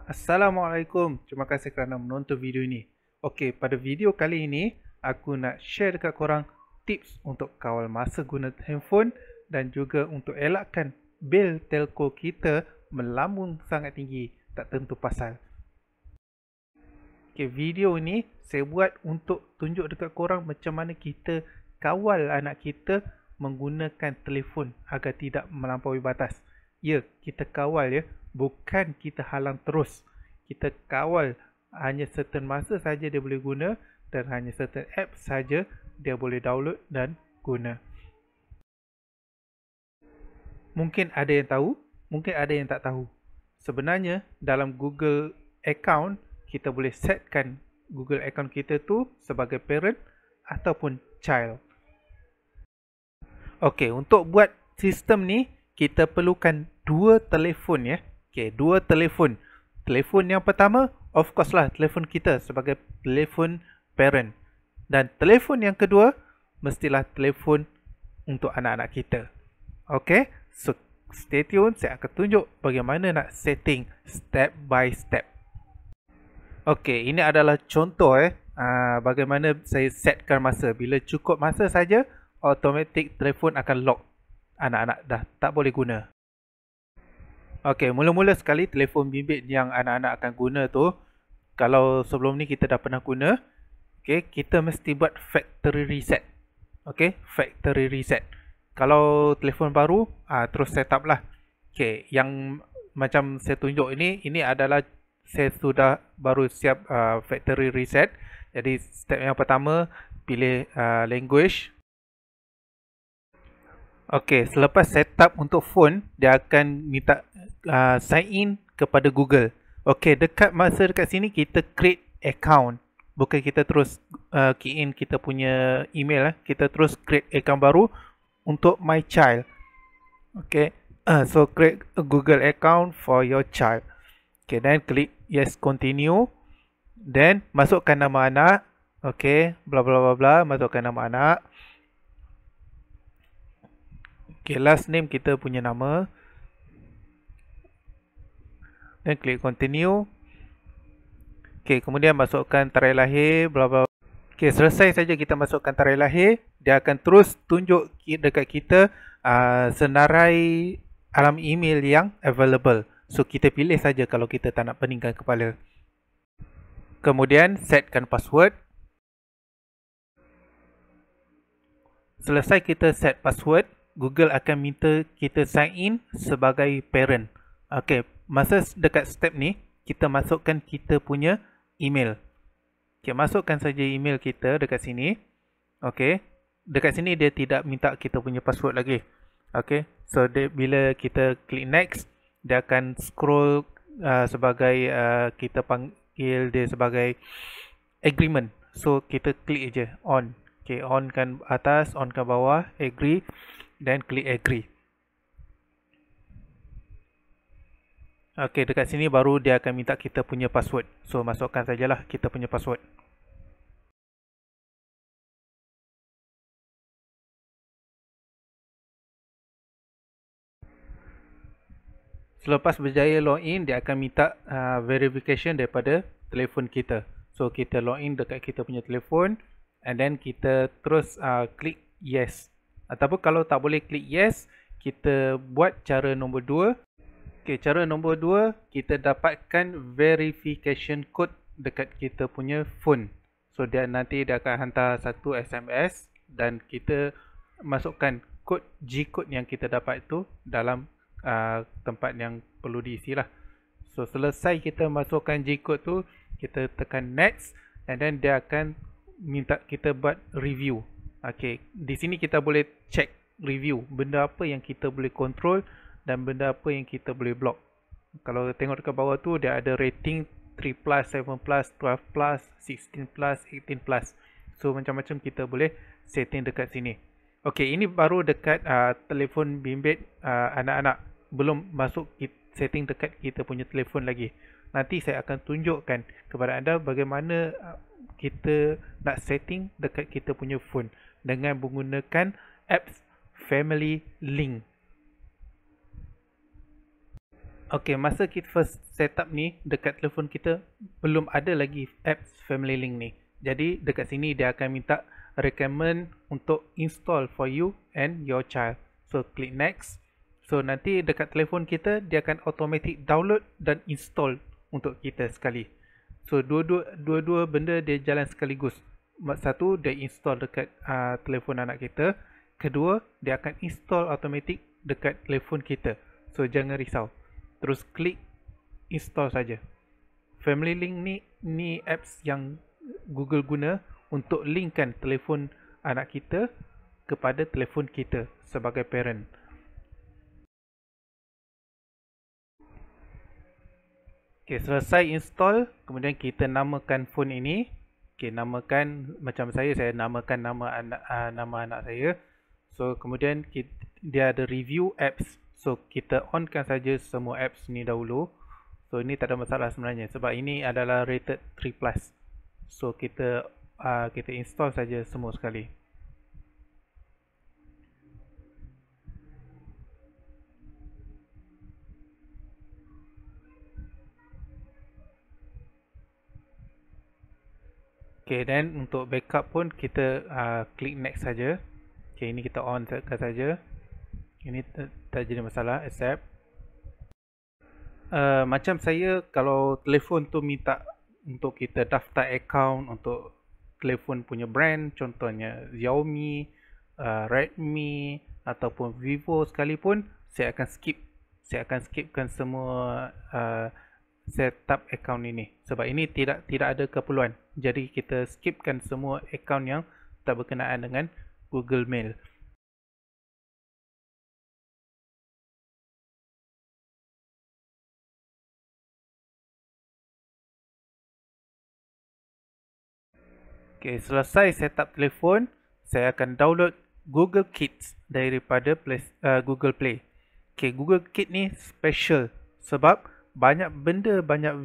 Assalamualaikum. Terima kasih kerana menonton video ini. Okey, pada video kali ini aku nak share dekat korang tips untuk kawal masa guna handphone dan juga untuk elakkan bil telco kita melambung sangat tinggi tak tentu pasal. Okey, video ni saya buat untuk tunjuk dekat korang macam mana kita kawal anak kita menggunakan telefon agar tidak melampaui batas. Ya, kita kawal ya, bukan kita halang terus. Kita kawal hanya certain masa saja dia boleh guna dan hanya certain app saja dia boleh download dan guna. Mungkin ada yang tahu, mungkin ada yang tak tahu. Sebenarnya dalam Google account kita boleh setkan Google account kita tu sebagai parent ataupun child. Okey, untuk buat sistem ni kita perlukan dua telefon ya. Okey, dua telefon. Telefon yang pertama of course lah telefon kita sebagai telefon parent. Dan telefon yang kedua mestilah telefon untuk anak-anak kita. Okey, so stay tune, saya akan tunjuk bagaimana nak setting step by step. Okey, ini adalah contoh bagaimana saya setkan masa. Bila cukup masa saja, automatik telefon akan lock. Anak-anak dah tak boleh guna. Okey, mula-mula sekali telefon bimbit yang anak-anak akan guna tu, kalau sebelum ni kita dah pernah guna, okey, kita mesti buat factory reset. Okey, factory reset. Kalau telefon baru, terus set up lah. Okey, yang macam saya tunjuk ini adalah saya sudah baru siap factory reset. Jadi step yang pertama, pilih language. Okey, selepas setup untuk phone, dia akan minta sign in kepada Google. Okey, dekat sini kita create account. Bukan kita terus key in kita punya email. Kita terus create account baru untuk my child. Okey, so create a Google account for your child. Okey, then klik yes continue. Then masukkan nama anak. Okey, bla bla bla bla, masukkan nama anak. Okay, last name kita punya nama. Dan klik continue. Okay, kemudian masukkan tarikh lahir, bla bla. Okay, selesai saja kita masukkan tarikh lahir, dia akan terus tunjuk dekat kita senarai alam email yang available. So kita pilih saja kalau kita tak nak peningkan kepala. Kemudian setkan password. Selesai kita set password, Google akan minta kita sign in sebagai parent. Okey, masa dekat step ni, kita masukkan kita punya email. Okey, masukkan saja email kita dekat sini. Okey, dekat sini dia tidak minta kita punya password lagi. Okey, so bila kita klik next, dia akan scroll sebagai kita panggil dia sebagai agreement. So kita klik je on. Okey, on kan atas, on kan bawah, agree. Dan klik agree. Okey, dekat sini baru dia akan minta kita punya password. So masukkan sajalah kita punya password. Selepas berjaya login, dia akan minta verification daripada telefon kita. So kita login dekat kita punya telefon and then kita terus klik yes. Ataupun kalau tak boleh klik yes, kita buat cara nombor 2. Okey, cara nombor 2, kita dapatkan verification code dekat kita punya phone. So nanti dia akan hantar satu SMS dan kita masukkan kod G-code yang kita dapat itu dalam tempat yang perlu diisi lah. So selesai kita masukkan G-code tu, kita tekan next and then dia akan minta kita buat review. Okey, di sini kita boleh check review, benda apa yang kita boleh control dan benda apa yang kita boleh block. Kalau tengok dekat bawah tu dia ada rating 3+, 7+, 12+, 16+, 18+. So macam-macam kita boleh setting dekat sini. Okey, ini baru dekat telefon bimbit anak-anak. Belum masuk setting dekat kita punya telefon lagi. Nanti saya akan tunjukkan kepada anda bagaimana kita nak setting dekat kita punya phone dengan menggunakan apps Family Link. Okay, masa kita first setup ni, dekat telefon kita belum ada lagi apps Family Link ni. Jadi dekat sini dia akan minta recommend untuk install for you and your child. So click next. So nanti dekat telefon kita dia akan automatic download dan install untuk kita sekali. So dua-dua benda dia jalan sekaligus. Satu, dia install dekat telefon anak kita. Kedua, dia akan install automatic dekat telefon kita. So jangan risau. Terus klik install saja. Family Link ni apps yang Google guna untuk linkkan telefon anak kita kepada telefon kita sebagai parent. Okay, selesai install, kemudian kita namakan phone ini. Okay, namakan macam saya namakan nama anak saya. So kemudian dia ada review apps. So kita onkan saja semua apps ni dahulu. So ini tak ada masalah sebenarnya sebab ini adalah rated 3+. So kita install saja semua sekali. Okay, dan untuk backup pun kita klik next saja. Okay, ini kita on saja. Ini tak jadi masalah, accept. Macam saya, kalau telefon tu minta untuk kita daftar account untuk telefon punya brand, contohnya Xiaomi, Redmi ataupun Vivo sekalipun, saya akan skipkan semua setup account ini sebab ini tidak ada keperluan. Jadi kita skipkan semua account yang tak berkenaan dengan Google Mail. Okay, selesai setup telefon, saya akan download Google Kids daripada Google Play. Okay, Google Kids ni special sebab banyak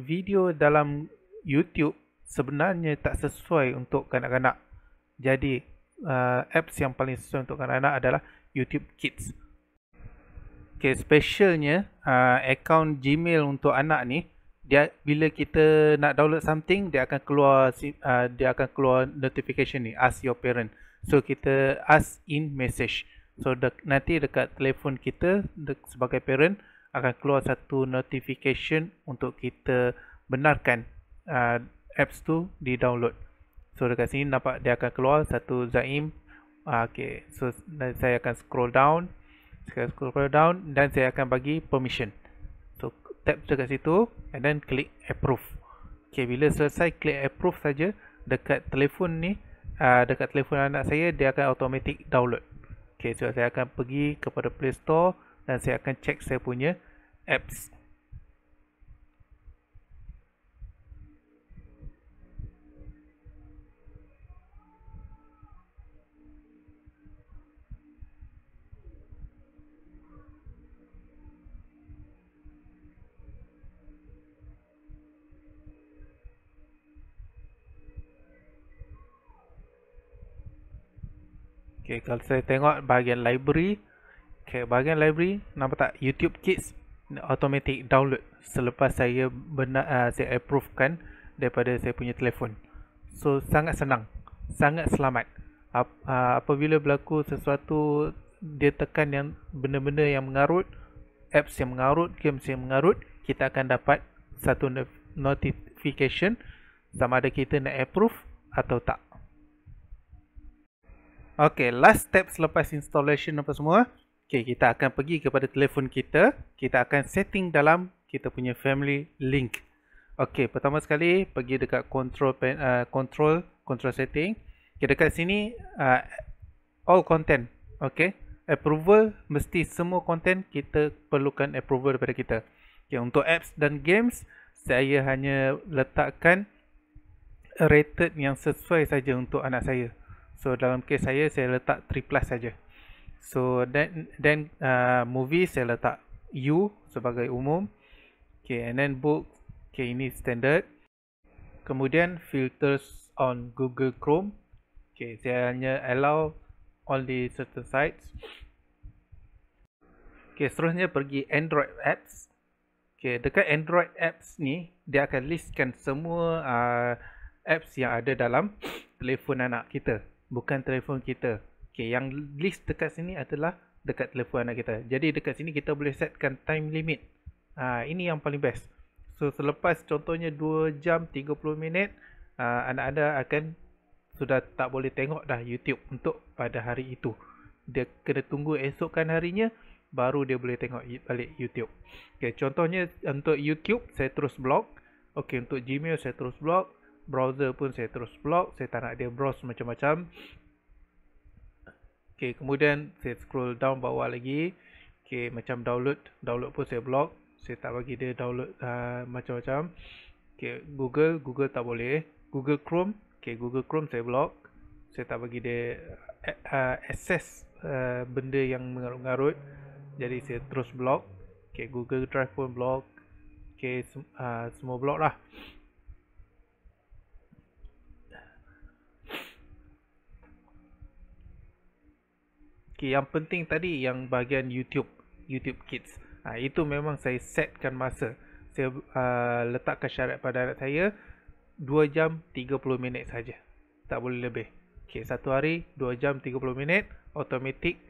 video dalam YouTube sebenarnya tak sesuai untuk kanak-kanak. Jadi, apps yang paling sesuai untuk kanak-kanak adalah YouTube Kids. Okay, specialnya account Gmail untuk anak ni, dia bila kita nak download something, dia akan keluar notification ni, ask your parent. So kita ask in message. So nanti dekat telefon kita sebagai parent akan keluar satu notification untuk kita benarkan apps tu di download. So dekat sini nampak dia akan keluar satu Zaim. Okay, so saya akan scroll down dan saya akan bagi permission. So tap dekat situ and then klik approve. Okay, bila selesai klik approve saja, dekat telefon ni, dekat telefon anak saya, dia akan automatic download. Okay, so saya akan pergi kepada Play Store dan saya akan check saya punya apps. Okay, kalau saya tengok bahagian library, okay, bahagian library, nampak tak YouTube Kids automatic download selepas saya saya approvekan daripada saya punya telefon. So sangat senang, sangat selamat. Apabila berlaku sesuatu, dia tekan yang benda-benda yang mengarut, apps yang mengarut, games yang mengarut, kita akan dapat satu notification sama ada kita nak approve atau tak. Okay, last step selepas installation apa semua, okay, kita akan pergi kepada telefon kita. Kita akan setting dalam kita punya Family Link. Okay, pertama sekali pergi dekat control setting. Okay, dekat sini all content. Okay, approval, mesti semua content kita perlukan approval daripada kita. Okay, untuk apps dan games, saya hanya letakkan rated yang sesuai saja untuk anak saya. So dalam kes saya letak 3+ saja. So then movie saya letak U sebagai umum. Okay, and then book, okay, ini standard. Kemudian filters on Google Chrome. Okay, saya hanya allow only certain sites. Okay, seterusnya pergi Android apps. Okay, dekat Android apps ni, dia akan listkan semua apps yang ada dalam telefon anak kita, bukan telefon kita. Okay, yang list dekat sini adalah dekat telefon anak kita. Jadi dekat sini kita boleh setkan time limit. Ini yang paling best. So selepas contohnya 2 jam 30 minit, anak anda akan sudah tak boleh tengok dah YouTube untuk pada hari itu. Dia kena tunggu esokkan harinya baru dia boleh tengok balik YouTube. Okay, contohnya untuk YouTube saya terus block. Okay, untuk Gmail saya terus block. Browser pun saya terus block. Saya tak nak dia browse macam-macam. Okay, kemudian saya scroll down bawah lagi. Okay, macam download pun saya block. Saya tak bagi dia download macam-macam. Okay, Google tak boleh. Google Chrome, okay, Google Chrome saya block. Saya tak bagi dia access benda yang mengarut-mengarut. Jadi saya terus block. Okay, Google Drive pun block. Okay, semua block lah. Okay, yang penting tadi yang bahagian YouTube Kids. Itu memang saya setkan masa. Saya letakkan syarat pada anak saya 2 jam 30 minit saja. Tak boleh lebih. Okay, satu hari 2 jam 30 minit, automatic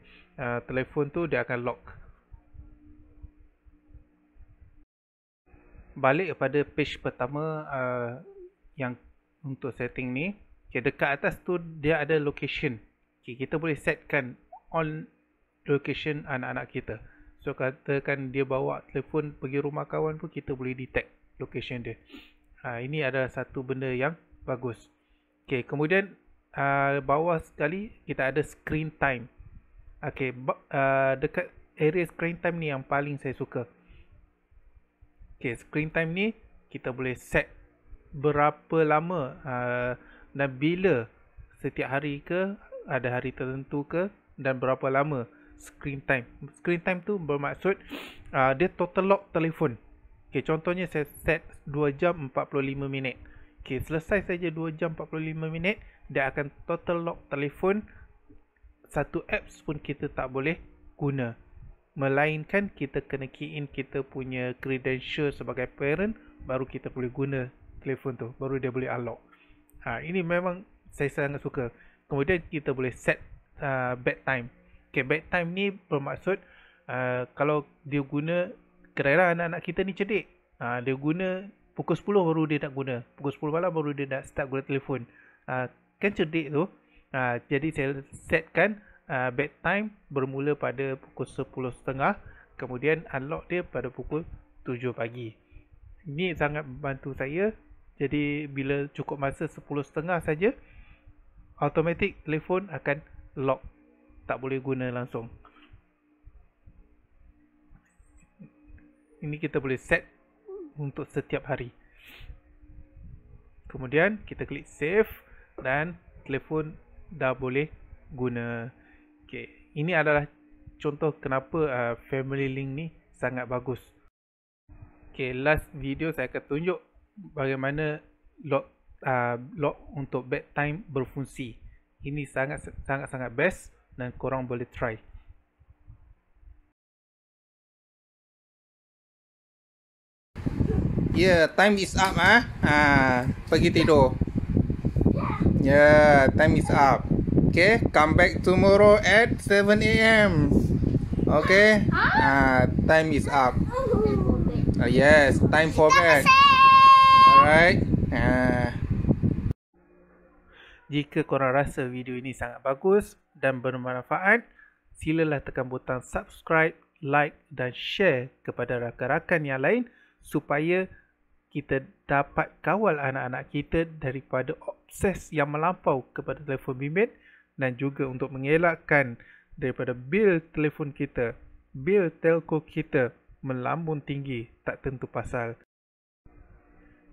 telefon tu dia akan lock. Balik kepada page pertama yang untuk setting ni. Okay, dekat atas tu dia ada location. Okay, kita boleh setkan on location anak-anak kita. So katakan dia bawa telefon pergi rumah kawan pun kita boleh detect location dia. Ini adalah satu benda yang bagus. Okay, kemudian bawah sekali kita ada screen time. Okay, dekat area screen time ni yang paling saya suka. Okay, screen time ni kita boleh set berapa lama dan bila, setiap hari ke, ada hari tertentu ke, dan berapa lama screen time. Screen time tu bermaksud dia total lock telefon. Okay, contohnya saya set 2 jam 45 minit. Okay, selesai saja 2 jam 45 minit, dia akan total lock telefon. Satu apps pun kita tak boleh guna. Melainkan kita kena key in kita punya credential sebagai parent, baru kita boleh guna telefon tu, baru dia boleh unlock. Ini memang saya sangat suka. Kemudian kita boleh set bedtime. Okay, bedtime ni bermaksud kalau dia guna, kadang-kadang anak-anak kita ni cerdik. Dia guna pukul 10 baru dia nak guna. Pukul 10 malam baru dia nak start guna telefon. Kan cerdik tu. Jadi saya setkan bedtime bermula pada pukul 10.30, kemudian unlock dia pada pukul 7 pagi. Ini sangat membantu saya. Jadi bila cukup masa 10.30 saja, automatic telefon akan lock, tak boleh guna langsung. Ini kita boleh set untuk setiap hari. Kemudian kita klik save dan telefon dah boleh guna. Okay, ini adalah contoh kenapa Family Link ni sangat bagus. Okay, last video saya akan tunjuk bagaimana lock untuk bedtime berfungsi. Ini sangat best dan korang boleh try. Yeah, time is up pergi tidur. Yeah, time is up. Okay, come back tomorrow at 7 AM. Okay, time is up. Yes, time for bed. Alright. Jika korang rasa video ini sangat bagus dan bermanfaat, silalah tekan butang subscribe, like dan share kepada rakan-rakan yang lain supaya kita dapat kawal anak-anak kita daripada obses yang melampau kepada telefon bimbit, dan juga untuk mengelakkan daripada bil telefon kita, bil telco kita melambung tinggi tak tentu pasal.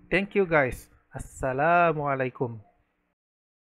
Thank you guys. Assalamualaikum.